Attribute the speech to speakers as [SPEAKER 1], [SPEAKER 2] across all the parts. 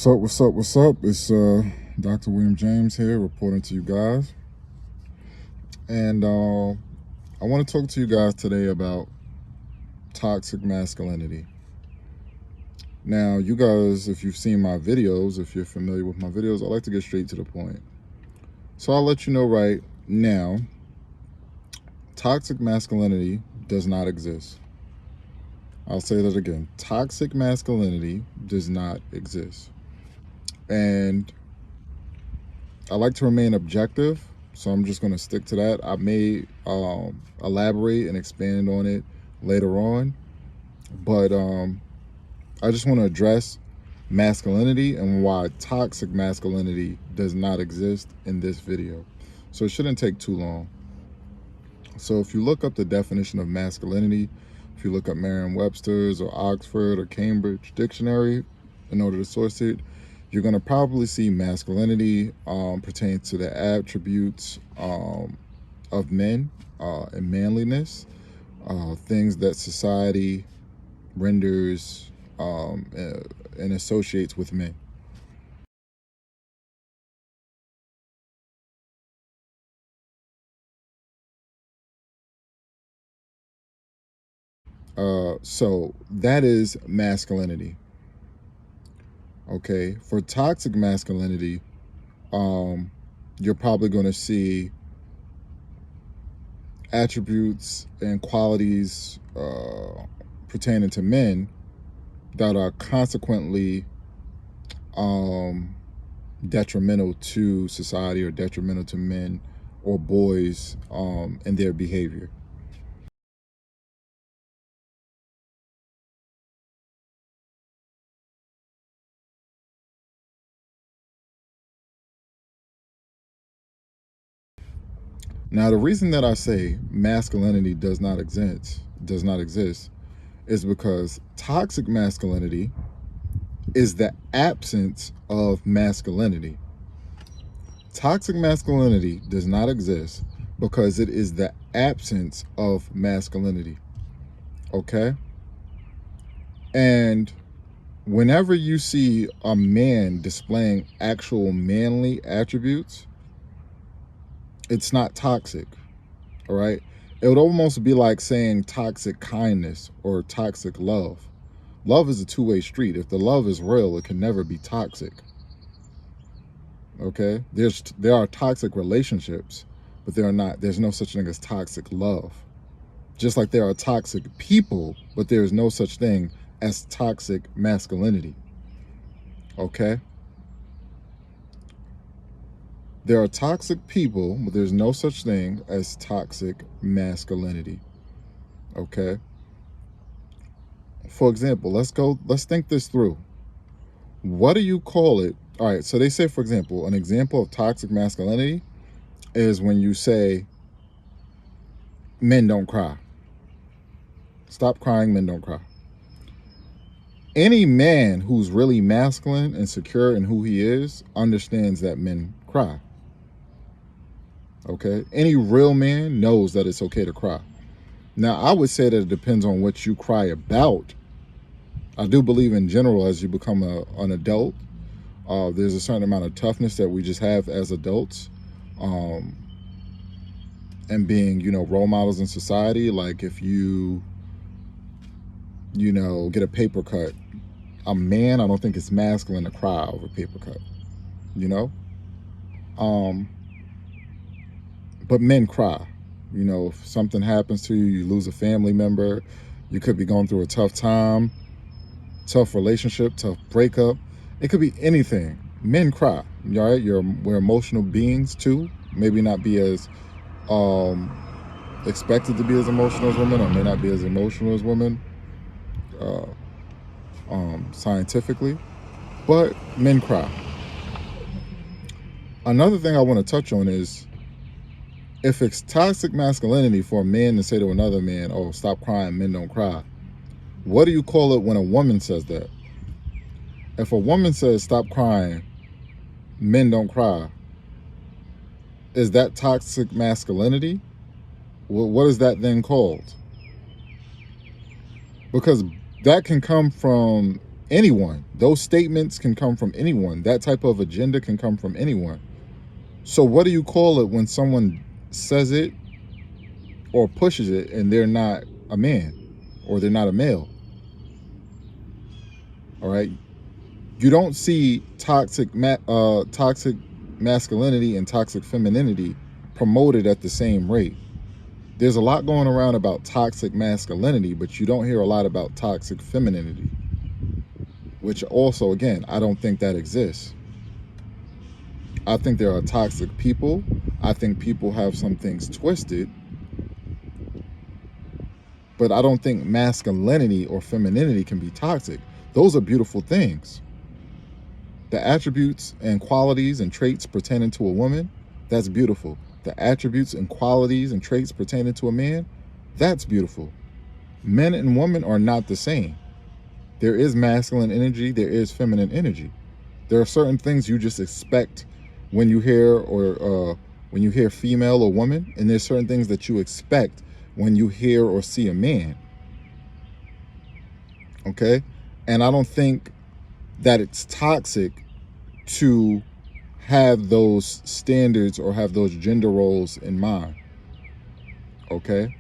[SPEAKER 1] What's up, what's up, what's up? It's Dr. William James here reporting to you guys. And I want to talk to you guys today about toxic masculinity. Now, you guys, if you've seen my videos, if you're familiar with my videos, I like to get straight to the point. So I'll let you know right now, toxic masculinity does not exist. I'll say that again. Toxic masculinity does not exist. And I like to remain objective, so I'm just going to stick to that. I may elaborate and expand on it later on, but I just want to address masculinity and why toxic masculinity does not exist in this video. So it shouldn't take too long. So if you look up the definition of masculinity, if you look up Merriam-Webster's or Oxford or Cambridge dictionary in order to source it, you're going to probably see masculinity pertains to the attributes of men and manliness, things that society renders and associates with men. So that is masculinity. Okay, for toxic masculinity, you're probably going to see attributes and qualities pertaining to men that are consequently detrimental to society or detrimental to men or boys in their behavior. Now, the reason that I say masculinity does not exist is because toxic masculinity is the absence of masculinity. Toxic masculinity does not exist because it is the absence of masculinity. Okay? And whenever you see a man displaying actual manly attributes, it's not toxic, all right? It would almost be like saying toxic kindness or toxic love. Love is a two-way street. If the love is real, it can never be toxic, okay? There are toxic relationships, but there's no such thing as toxic love. Just like there are toxic people, but there's no such thing as toxic masculinity, okay? There are toxic people, but there's no such thing as toxic masculinity, okay? For example, let's think this through. What do you call it? All right, so they say, for example, an example of toxic masculinity is when you say, men don't cry. Stop crying, men don't cry. Any man who's really masculine and secure in who he is understands that men cry. Okay, any real man knows that it's okay to cry. Now, I would say that it depends on what you cry about. I do believe in general, as you become an adult, there's a certain amount of toughness that we just have as adults, and being, role models in society. Like if you get a paper cut, a man, I don't think it's masculine to cry over a paper cut, but men cry. If something happens to you, you lose a family member, you could be going through a tough time, tough relationship, tough breakup. It could be anything. Men cry, all right? We're emotional beings too. Maybe not be as expected to be as emotional as women, or may not be as emotional as women scientifically, but men cry. Another thing I want to touch on is, if it's toxic masculinity for a man to say to another man, oh, stop crying, men don't cry, what do you call it when a woman says that? If a woman says, stop crying, men don't cry, is that toxic masculinity? Well, what is that then called? Because that can come from anyone. Those statements can come from anyone. That type of agenda can come from anyone. So what do you call it when someone says it or pushes it and they're not a man or they're not a male? All right. You don't see toxic masculinity and toxic femininity promoted at the same rate. There's a lot going around about toxic masculinity, but you don't hear a lot about toxic femininity, which also, again, I don't think that exists. I think there are toxic people. I think people have some things twisted, but I don't think masculinity or femininity can be toxic. Those are beautiful things. The attributes and qualities and traits pertaining to a woman, that's beautiful. The attributes and qualities and traits pertaining to a man, that's beautiful. Men and women are not the same. There is masculine energy, there is feminine energy. There are certain things you just expect when you hear when you hear female or woman, and there's certain things that you expect when you hear or see a man. Okay? And I don't think that it's toxic to have those standards or have those gender roles in mind. Okay?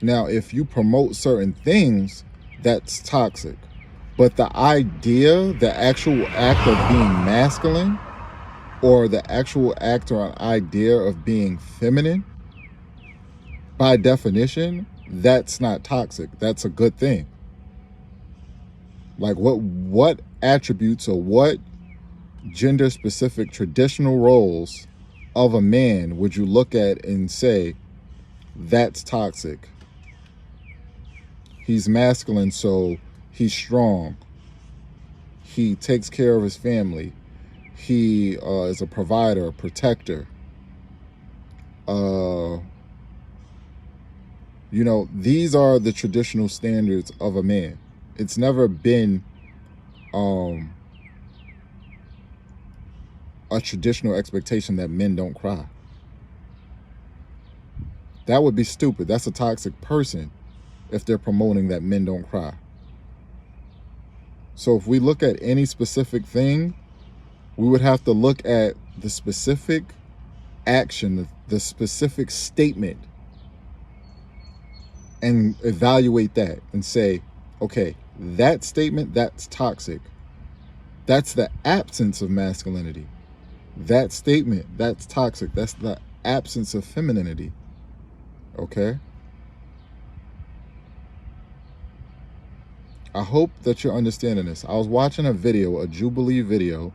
[SPEAKER 1] Now, if you promote certain things, that's toxic. But the idea, the actual act of being masculine, or the actual act or idea of being feminine, by definition, that's not toxic. That's a good thing. Like what attributes or what gender specific traditional roles of a man would you look at and say that's toxic? He's masculine, so he's strong. He takes care of his family. He is a provider, a protector. You know, these are the traditional standards of a man. It's never been a traditional expectation that men don't cry. That would be stupid. That's a toxic person if they're promoting that men don't cry. So if we look at any specific thing, we would have to look at the specific action, the specific statement, and evaluate that and say, okay, that statement, that's toxic. That's the absence of masculinity. That statement, that's toxic. That's the absence of femininity. Okay? I hope that you're understanding this. I was watching a video, a Jubilee video,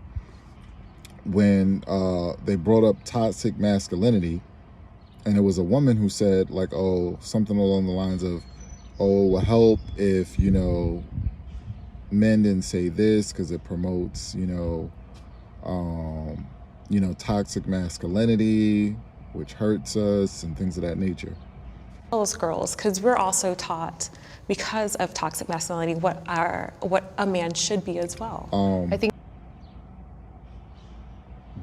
[SPEAKER 1] when they brought up toxic masculinity, and it was a woman who said, like, oh, something along the lines of, oh, well, help if, you know, men didn't say this because it promotes, toxic masculinity, which hurts us and things of that nature.
[SPEAKER 2] Those girls, because we're also taught, because of toxic masculinity, what a man should be as well. I think.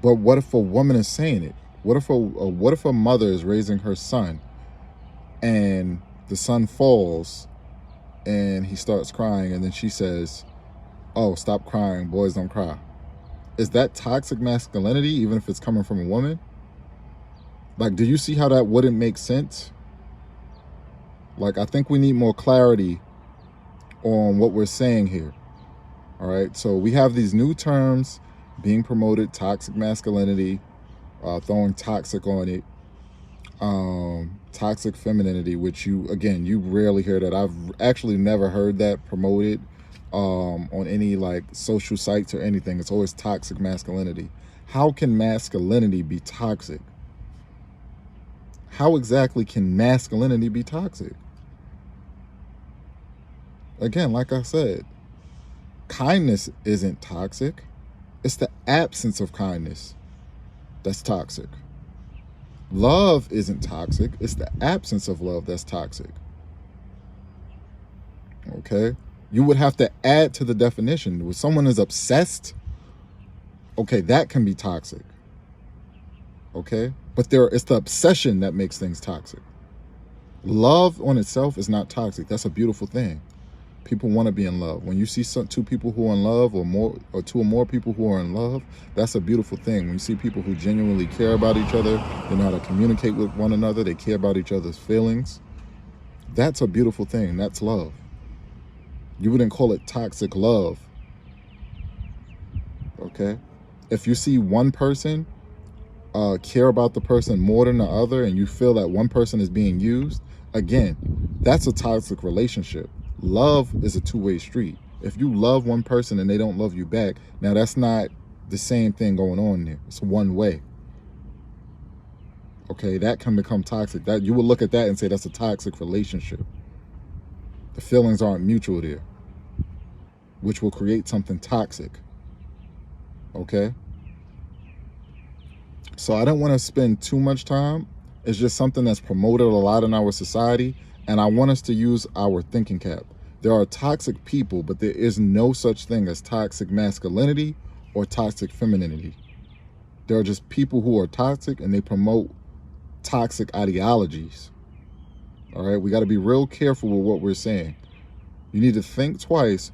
[SPEAKER 1] But what if a woman is saying it? What if a mother is raising her son, and the son falls, and he starts crying, and then she says, "Oh, stop crying, boys don't cry." Is that toxic masculinity, even if it's coming from a woman? Like, do you see how that wouldn't make sense? Like, I think we need more clarity on what we're saying here. All right, so we have these new terms being promoted: toxic masculinity, throwing toxic on it, toxic femininity, which you rarely hear that. I've actually never heard that promoted on any like social sites or anything. It's always toxic masculinity. How can masculinity be toxic? How exactly can masculinity be toxic? Again, like I said, kindness isn't toxic. It's the absence of kindness that's toxic. Love isn't toxic. It's the absence of love that's toxic. Okay? You would have to add to the definition. When someone is obsessed, okay, that can be toxic. Okay? But it's the obsession that makes things toxic. Love on itself is not toxic. That's a beautiful thing. People want to be in love. When you see two people who are in love, or two or more people who are in love, that's a beautiful thing. When you see people who genuinely care about each other, they know how to communicate with one another, they care about each other's feelings, that's a beautiful thing. That's love. You wouldn't call it toxic love. Okay? If you see one person care about the person more than the other, and you feel that one person is being used, again, that's a toxic relationship. Love is a two-way street. If you love one person and they don't love you back, now that's not the same thing going on there. It's one way. Okay, that can become toxic. That you would look at that and say that's a toxic relationship. The feelings aren't mutual there, which will create something toxic. Okay? So I don't want to spend too much time. It's just something that's promoted a lot in our society, and I want us to use our thinking cap. There are toxic people, but there is no such thing as toxic masculinity or toxic femininity. There are just people who are toxic, and they promote toxic ideologies. All right, we got to be real careful with what we're saying. You need to think twice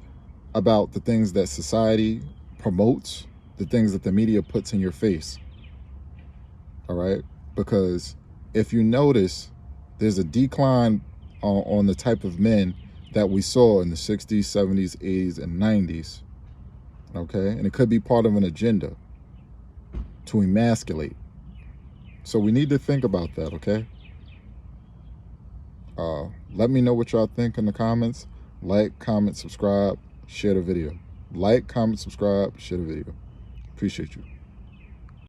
[SPEAKER 1] about the things that society promotes, the things that the media puts in your face. All right, because if you notice, there's a decline on the type of men that we saw in the 60s, 70s, 80s, and 90s. Okay, and it could be part of an agenda to emasculate. So we need to think about that, okay? Let me know what y'all think in the comments. Like, comment, subscribe, share the video. Like, comment, subscribe, share the video. Appreciate you.